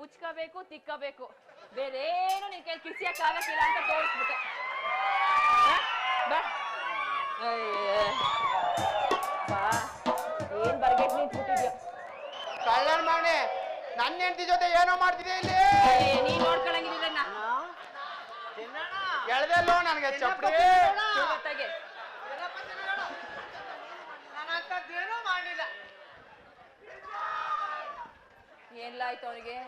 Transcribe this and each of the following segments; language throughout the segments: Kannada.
ಉಚ್ಕೋಬೇಕು ತಿಕ್ಕಬೇಕು, ಬೇರೇನು ನಿನ್ ಕೈ ಕಿಸಿಯಕ್ಕಾಗಕ್ಕಿಲ್ಲ ಅಂತ ತೋರಿಸ್ಬಿಟ್ಟೆ. ಬಾ ಏನ್ ಬರ್ಗೆಟ್ ನಿಂತ್ಬಿಟ್ಟಿದ್ಯೋ. ಕಳ್ಳನ್ ಮಗನೆ, ನನ್ನ ಹೆಂಡತಿ ಜೊತೆ ಏನೋ ಮಾಡ್ತಿದ್ದೆ ಇಲ್ಲಿ. ನೀನ್ ನೋಡ್ಕೊಳಂಗಿಲ್ಲ ಎಳ್ದೆಲ್ಲೋ ನನಗೆ ಚಪ್ಪಡಿ ಏನೋ ಮಾಡಿಲ್ಲ. ಏನ್ಲಾಯ್ತು ಅವನಿಗೆ?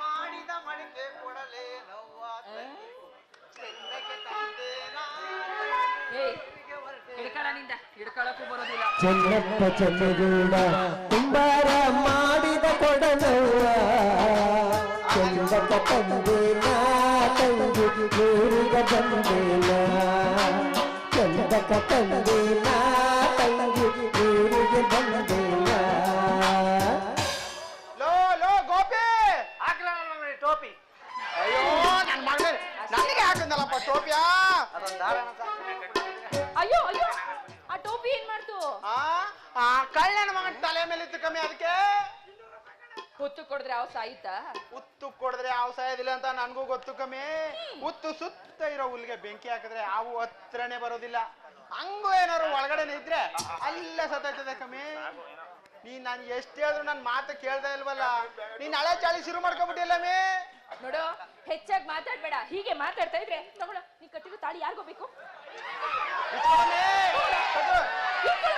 ಮಾಡಿದ ಮಡಿಕೆ ಕೊಡಲೇ ಹಿಡ್ಕೊಳ್ಳನಿಂದ ಹಿಡ್ಕೊಳ್ಳಕ್ಕೂ ಬರೋದಿಲ್ಲ. ಚೆನ್ನಪ್ಪ ಚೆನ್ನಗೂಡ ಕುಂಬಾರ ಮಾಡಿದ ಕೊಡಲವ್ವ, ಚಂದಕ ತಂದೇನ ತಂಗಿ ಊರಿಗೆ ಬಂದೇನ, ಚಂದಕ ತಂದೇನ ತಂಗಿ ಊರಿಗೆ ಬಂದೇನ. ಲೋ ಲೋ ಗೋಪಿ, ಹಾಕ್ಲ ಟೋಪಿ. ಅಯ್ಯೋ ನನ್ನ ಮಗನೇ, ನನಗೆ ಹಾಕಿದ್ನಲ್ಲಪ್ಪ ಟೋಪಿಯಾ. ಅಯ್ಯೋ ಅಯ್ಯೋ, ಆ ಟೋಪಿ ಏನ್ ಮಾಡ್ತು? ಕಳ್ಳನ ಮಗನ ತಲೆ ಮೇಲೆ ಇತ್ತು ಕಮ್ಮಿ. ಅದಕ್ಕೆ ಹುತ್ತು ಕೊಡಿದ್ರೆ ಅವ್ ಸಾಯಿತಾ? ಉತ್ತು ಕೊಡಿದ್ರೆ ಹಾವು ಸಾಯೋದಿಲ್ಲ ಅಂತ ನನ್ಗೂ ಗೊತ್ತು ಕಮ್ಮಿ. ಉತ್ತು ಸುತ್ತ ಇರೋ ಹುಲ್ಗೆ ಬೆಂಕಿ ಹಾಕಿದ್ರೆ ಹಾವು ಹತ್ರನೇ ಬರೋದಿಲ್ಲ. ಹಂಗೂ ಏನಾದ್ರು ಒಳಗಡೆನೆ ಇದ್ರೆ ಅಲ್ಲೇ ಸತ್ತೈತದೆ ಕಮ್ಮಿ. ನೀನ್ ನಾನು ಎಷ್ಟು ಹೇಳಿದ್ರು ನನ್ ಮಾತು ಕೇಳ್ತಾ ಇಲ್ವಲ್ಲ. ನೀನ್ ಹಳೆ ಚಾಳಿ ಶುರು ಮಾಡ್ಕೊಂಡ್ಬಿಟ್ಟಿಲ್ಲಮ್ಮಿ. ನೋಡು, ಹೆಚ್ಚಾಗಿ ಮಾತಾಡ್ಬೇಡ. ಹೀಗೆ ಮಾತಾಡ್ತಾ ಇದ್ರೆ ತಗೊಳ, ನೀ ಕಟ್ಟಿರೋ ತಾಳಿ ಯಾರಿಗೋ ಬೇಕು?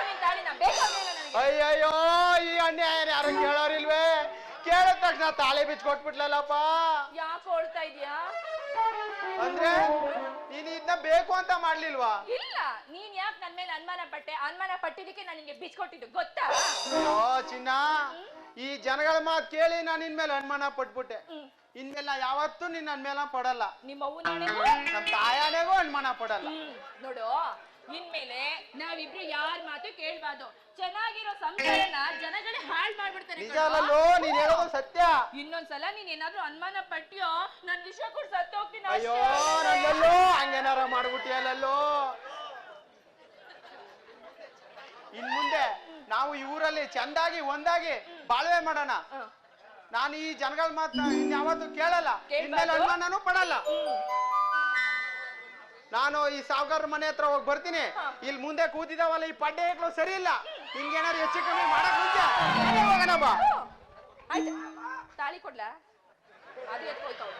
ನಿನ್ ತಾಳಿನ ಬೇಕಾಗಿಲ್ಲ ನನಗೆ. ಅಯ್ಯಯ್ಯೋ, ಈ ಅನ್ಯಾಯ ಯಾರು ಕೇಳೋರಿಲ್ವೇ? ಕೇಳಿದ ತಕ್ಷಣ ತಾಳಿ ಬಿಚ್ಕೊಟ್ಬಿಟ್ಲಲ್ಲಪ್ಪ. ಯಾಕೆ ಹೊಳ್ತಾ ಇದೀಯಾ? ಅಂದ್ರೆ ನೀನ್ ಇದನ್ನ ಬೇಕು ಅಂತ ಮಾಡ್ಲಿಲ್ವಾ? ಇಲ್ಲ, ನೀನ್ ಯಾಕೆ ನನ್ ಮೇಲೆ ಅನುಮಾನ ಪಟ್ಟೆ? ಅನುಮಾನ ಪಟ್ಟಿದ್ದಕ್ಕೆ ನಾನು ನಿನ್ಗೆ ಬಿಚ್ಕೊಟ್ಟಿದ್ದು ಗೊತ್ತಾ? ಓ ಚಿನ್ನ, ಈ ಜನಗಳ ಮಾತು ಕೇಳಿ ನಾನು ಇನ್ಮೇಲೆ ಅನುಮಾನ ಪಟ್ಬಿಟ್ಟೆ. ಇನ್ಮೇಲೆ ನಾ ಯಾವತ್ತೂ ನಿನ್ನ ಅನ್ಮೇಲೆ ಪಡಲ್ಲ. ನಿಮ್ಮ ಅವ್ವನಾಣೆಗೂ ನಮ್ಮ ತಾಯನೆಗೂ ಅನುಮಾನ ಪಡಲ್ಲ. ನೋಡು, ಇನ್ಮೇಲೆ ನಾವಿಬ್ರು ಯಾರ ಮಾತು ಕೇಳ್ಬಾರ್ದು. ಚೆನ್ನಾಗಿರೋ ಸಂಸಾರನ ಜನಗಳೇ ಹಾಳು ಮಾಡ್ಬಿಡ್ತಾರೆ. ನಿಜ ಅಲ್ಲೋ ನೀನ್ ಹೇಳೋದು ಸತ್ಯ. ಇನ್ನೊಂದ್ಸಲ ನೀನ್ ಏನಾದ್ರೂ ಅನುಮಾನ ಪಟ್ಟಿಯೋ ನನ್ ವಿಷಯ ಕೂಡ ಸತ್ತು ಹೋಗ್ತೀನಿ. ಅಯ್ಯೋ ನಲ್ಲೋ, ಹಂಗೇನಾರ ಮಾಡ್ಬಿಟ್ಟಿಯಲ್ಲೋ. ಇನ್ ಮುಂದೆ ನಾವು ಈ ಊರಲ್ಲಿ ಚಂದಾಗಿ ಒಂದಾಗಿ ಬಾಳ್ವೆ ಮಾಡೋಣ. ನಾನು ಈ ಜನಗಳ ಮಾತನ್ನ ಇನ್ಯಾವತ್ತೂ ಕೇಳಲ್ಲ, ಇನ್ಮೇಲೆ ಅನುಮಾನನೂ ಪಡಲ್ಲ. ನಾನು ಈ ಸಾವುಕಾರ ಮನೆ ಹತ್ರ ಹೋಗಿ ಬರ್ತೀನಿ. ಇಲ್ಲಿ ಮುಂದೆ ಕೂತಿದಾವಲ್ಲ ಈ ಪಡ್ಡೆಗಳು ಸರಿ ಇಲ್ಲ. ನಿಂಗೇನಾದ್ರು ಹೆಚ್ಚು ಕಮ್ಮಿ ಮಾಡಕ್ ಮುಂಚೆ ಹೋಗೋಣ ಬಾ. ಆಯ್ತು, ತಾಳಿ ಕೊಡ್ಲಾ? ಅದು ಎತ್ಕೋಯ್ತಾವ.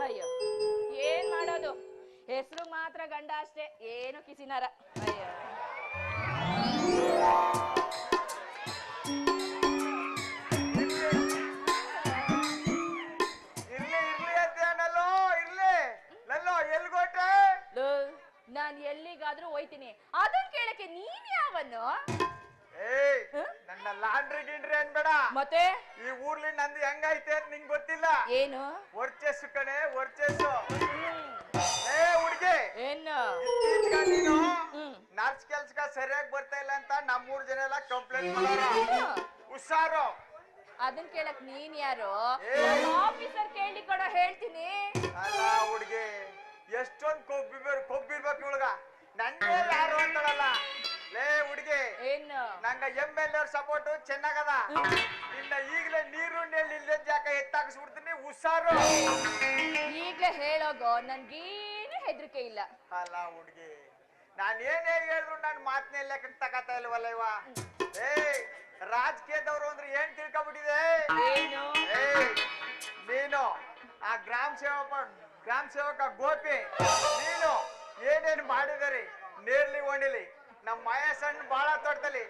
ಅಯ್ಯೋ, ಏನ್ ಮಾಡೋದು? ಹೆಸರು ಮಾತ್ರ ಗಂಡ ಅಷ್ಟೇ, ಏನು ಕಿಸಿನಾರ. ಅಯ್ಯೋ, ನಾನ್ ಎಲ್ಲಿಗಾದ್ರೂ ಹೋಯ್ತೀನಿ. ಅದನ್ ಕೇಳಕ್ಕೆ ನೀನ್ ಯಾವನು? ನನ್ನ ಲಾಂಡ್ರಿ ಗಿಂಡ್ರಿ ಅನ್ಬೇಡ. ಮತ್ತೆ ಈ ಊರ್ಲಿ ನಂದು ಹೆಂಗೈತೆ ಅಂತ ನಿಂಗ್ ಗೊತ್ತಿಲ್ಲ. ಏನು ವರ್ಚಸ್ಸು ಕಣೆ, ವರ್ಚಸ್ಸು. ಹುಡ್ಗಿ, ಏನು ನೀನು ನರ್ಸ್ ಕೆಲ್ಸಕ್ಕ ಸರಿಯಾಗಿ ಬರ್ತಾ ಇಲ್ಲ ಅಂತ ನಮ್ಮೂರ್ ಜನ ಎಲ್ಲ ಕಂಪ್ಲೇಂಟ್ ಮಾಡೋರ. ಹುಷಾರು. ಅದನ್ ಕೇಳಕ್ ನೀನ್ ಯಾರು? ಆಫೀಸರ್ ಕೇಳಿ ಕೊಡ, ಹೇಳ್ತೀನಿ. ಅಲ್ಲ ಹುಡ್ಗಿ, ಎಷ್ಟೊಂದ್ ಕೊಬ್ಬಿರ್ಬೇಕು ಇವಳಗ. ನಂಗೆ ಯಾರು ಅಂತಳಲ್ಲ. ಲೇ ಹುಡ್ಗಿ, ಏನು ನಂಗ MLA ಸಪೋರ್ಟ್ ಚೆನ್ನಾಗದ. ಇನ್ನ ಈಗಲೇ ನೀರು ನೆಲ್ಲಿ ಇಲ್ಲದ ಜಾಗ ಎತ್ತಾಕಿಸ್ಬಿಡ್ತೀನಿ. ಹುಷಾರು. ಈಗ್ಲೇ ಹೇಳೋಗೋ, ನನ್ಗೇನು ಹೆದರಿಕೆ ಇಲ್ಲ. ಅಲ್ಲ ಹುಡ್ಗಿ, ನಾನ್ ಏನೇ ಹೇಳಿದ್ರು ನನ್ ಮಾತನ್ನ ಲೆಕ್ಕಕ್ಕೆ ತಗತಾ ಇಲ್ವಲ್ಲ ಇವ. ರಾಜಕೀಯದವ್ರು ಅಂದ್ರೆ ಏನ್ ತಿಳ್ಕೊಬಿಟ್ಟಿದೆ? ನೀನು ಆ ಗ್ರಾಮ ಸೇವಕ ಗೋಪಿ, ನೀನು ಏನೇನು ಮಾಡಿದಾರೆ ನೇರ್ಲಿ ಓಣಿಲಿ ನಮ್ಮ ಮಹೇಶಣ್ಣ ಬಾಳ ತೋಟದಲ್ಲಿ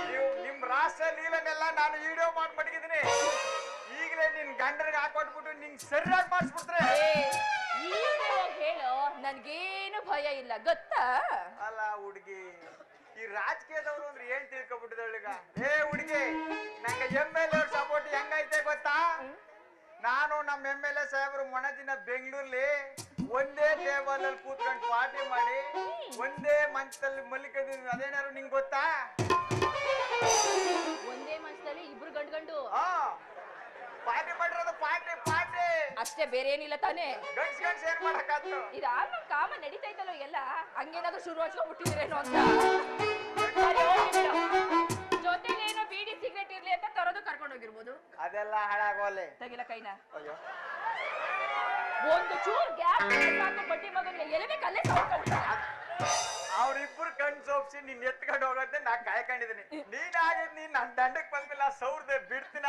ನೀವು ನಿಮ್ ರಾಷ್ಟ್ರ ಲೀಲನೆಲ್ಲ ನಾನು ವಿಡಿಯೋ ಮಾಡಿ ಮಡಗಿದ್ದೀನಿ. ಈಗಲೇ ನಿನ್ ಗಂಡನಿಗೆ ಹಾಕೊಟ್ಬಿಟ್ಟು ನಿಂಗೆ ಸರಿಯಾಗಿ ಮಾಡಿಸ್ಬಿಟ್ರೆ. ಹೇಳೋ, ನನ್ಗೇನು ಭಯ ಇಲ್ಲ, ಗೊತ್ತಾ? ಅಲ್ಲ ಹುಡುಗಿ, ಈ ರಾಜಕೀಯದವ್ರು ಅಂದ್ರೆ ಏನ್ ತಿಳ್ಕೊಬಿಟ್ಟಿದೀಗ? ಹುಡುಗಿ, ನಂಗೆ MLA ಸಪೋರ್ಟ್ ಹೆಂಗೈತೆ ಗೊತ್ತಾ? ನಾನು ನಮ್ಮ MLA ಸಾಹೇಬ್ರು ಮೊನ್ನೆ ದಿನ ಬೆಂಗಳೂರಲ್ಲಿ ಒಂದೇ ಟೇಬಲ್ ಅಲ್ಲಿ ಕೂತ್ಕೊಂಡು ಪಾರ್ಟಿ ಮಾಡಿ ಒಂದೇ ಮಂಚದಲ್ಲಿ ಮಲ್ಲಿಕದಿದ್ವಿ ಅದೇನಾರು ನಿಂಗೆ ಗೊತ್ತಾ? ಒಂದೇ ಮನಸ್ಸಲ್ಲಿ ಇಬ್ರು ಗಂಡು ಪಾರ್ಟಿ ಮಾಡಿರೋದು ಪಾರ್ಟಿ ಪಾರ್ಟಿ ಅಷ್ಟೇ, ಬೇರೆ ಏನಿಲ್ಲ ತಾನೇ. ಗಂಡ್ಸ್ ಏನ್ ಮಾಡಕ್ಕಾಗ್ತು? ಇದು ಆಲ್ಮೋಸ್ಟ್ ಕಾಮನ್ ನಡೀತಾ ಇತ್ತಲ್ಲೋ ಎಲ್ಲ, ಹಂಗೇನಾದ್ರೂ ಶುರು ಹಚ್ಕೊಂಡ್ಬಿಟ್ಟಿದ್ರೇನೋ ಅಂತ. ಜೊತೆಲೇನೋ ಬೀಡಿ ಸಿಗರೇಟ್ ಇರ್ಲಿ ಅಂತ ತರೋದು ಕರ್ಕೊಂಡು ಹೋಗಿರ್ಬೋದು. ಅದೆಲ್ಲ ಹಾಳಾಗೋಲೆ. ತೆಗಿಲ ಕೈನ. ಅಯ್ಯೋ, ಒಂದು ಚೂರ್ ಗ್ಯಾಪ್ ಸಾಕು, ಬಡ್ಡಿ ಮಗನಿಗೆ ಎಲೆಬೇಕು ಅಲ್ಲೇ ಅವ್ರಿಬ್ರು ಕಣ್ ಸೋಪ್ಸಿ ನಿನ್ ಎತ್ಕೊಂಡು ಹೋಗತ್ತೆ ನಾ ಕಾಯ್ಕೊಂಡಿದ್ದೀನಿ. ನೀನಾಗಿದ್ ನೀನ್ ನನ್ ದಂಡಕ್ ಬಂದ್ಮೇಲೆ ಸೌರ್ದೆ ಬಿಡ್ತೀನ.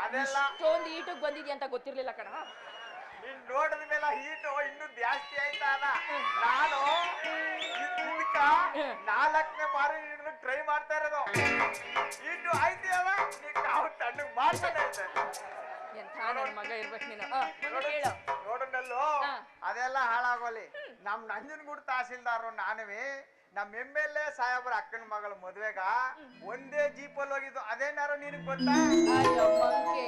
ಅದೆಲ್ಲ ಇಷ್ಟೊಂದು ಈಟಕ್ ಬಂದಿದ್ಯಾ ಅಂತ ಗೊತ್ತಿರ್ಲಿಲ್ಲ ಕಣ. ನೀನ್ ನೋಡಿದ ಮೇಲೆ ಹೀಟು ಇನ್ನೂ ಜಾಸ್ತಿ ಆಯ್ತಾ? ನಾನು ಇದಕ್ಕ 4ನೇ ಬಾರಿ ನೀನು ಟ್ರೈ ಮಾಡ್ತಾ ಇರೋದು. ಹೀಟು ಆಯ್ತಿಯಲ್ಲ, ನೀ ಕಾವು ತಣ್ಣಗ್ ಮಾಡ್ತಾನೆ ಐತೆ. ಎಂಥ ನನ್ನ ಮಗ ಇರ್ಬೇಕು ನೀನು. ಹೇಳು ನೋಡನಲ್ಲೋ, ಅದೆಲ್ಲ ಹಾಳಾಗೋಲಿ. ನಮ್ ನಂಜನಗೂಡು ತಹಸೀಲ್ದಾರು ನಾನುವೆ ನಮ್ MLA ಸಾಹೇಬ್ರ ಅಕ್ಕನ ಮಗಳ ಮದ್ವೆಗ ಒಂದೇ ಜೀಪಲ್ಲಿ ಹೋಗಿದ್ದು. ಅದೇನಾರು ನಿನಗ್ ಗೊತ್ತಾ? ಅಯ್ಯೋ ಮಂಕೆ,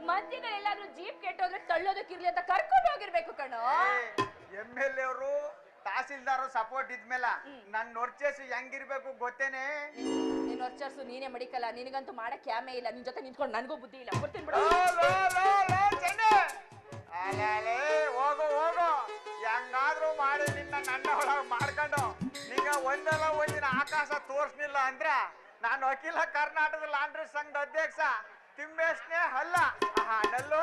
ಮಧ್ಯದಲ್ಲಿ ಎಲ್ಲಾದ್ರೂ ಜೀಪ್ ಕೆಟ್ಟೋದ್ರೆ ತಳ್ಳೋದಕ್ಕಿರ್ಲಿ ಅಂತ ಕರ್ಕೊಂಡು ಹೋಗಿರ್ಬೇಕು ಕಣೋ. MLA ಅವರು ತಹಸೀಲ್ದಾರು ಸಪೋರ್ಟ್ ಇದ್ಮೇಲ ನನ್ ನೊರ್ಚೇಸು ಹೆಂಗಿರ್ಬೇಕು ಗೊತ್ತೇನೆ? ನೀನ್ ವರ್ಚರ್ಸು ನೀನೇ ಮಡಿಕಲ್ಲ, ನಿನಗಂತೂ ಮಾಡಕ್ ಕ್ಯಾಮೆ ಇಲ್ಲ. ನಿನ್ ಜೊತೆ ನಿಂತ್ಕೊಂಡು ನನಗೂ ಬುದ್ಧಿ ಇಲ್ಲ. ಬರ್ತೀನಿ ಬಿಡು. ಹೋಗು ಹೋಗು, ಹೆಂಗಾದ್ರೂ ಮಾಡಿ ನಿನ್ನ ನನ್ನ ಒಳಗೆ ಮಾಡ್ಕೊಂಡು ನಿಂಗ ಒಂದಲ್ಲ ಒಂದಿನ ಆಕಾಶ ತೋರ್ಸ್ನಿಲ್ಲ ಅಂದ್ರ ನಾನು ಅಖಿಲ ಕರ್ನಾಟಕದ ಲಾಂಡ್ರಿ ಸಂಘದ ಅಧ್ಯಕ್ಷ ತಿಮ್ಮೇಶ್ನೇ ಅಲ್ಲ. ನಲ್ಲು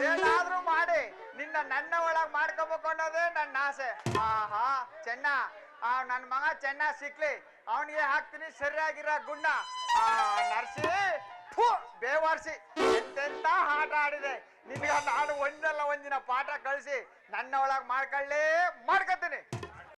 ಏನಾದ್ರೂ ಮಾಡಿ ನಿನ್ನ ನನ್ನ ಒಳಗ್ ಮಾಡ್ಕೋಬೇಕು ಅನ್ನೋದೇ ನನ್ನ ಆಸೆ. ಚೆನ್ನ ನನ್ ಮಗ ಚೆನ್ನ ಸಿಕ್ಲಿ, ಅವನಿಗೆ ಹಾಕ್ತೀನಿ ಸರಿಯಾಗಿರೋ ಗುಂಡ. ನರ್ಸಿ ಬೇವಾರ್ಸಿ ಎಂತೆಂತ ಆಟ ಆಡಿದೆ. ನಿನ್ಗ ನಾನು ಒಂದಲ್ಲ ಒಂದಿನ ಪಾಠ ಕಳಿಸಿ ನನ್ನ ಒಳಗ್ ಮಾಡ್ಕೊಳ್ಳೇ ಮಾಡ್ಕೊತೀನಿ.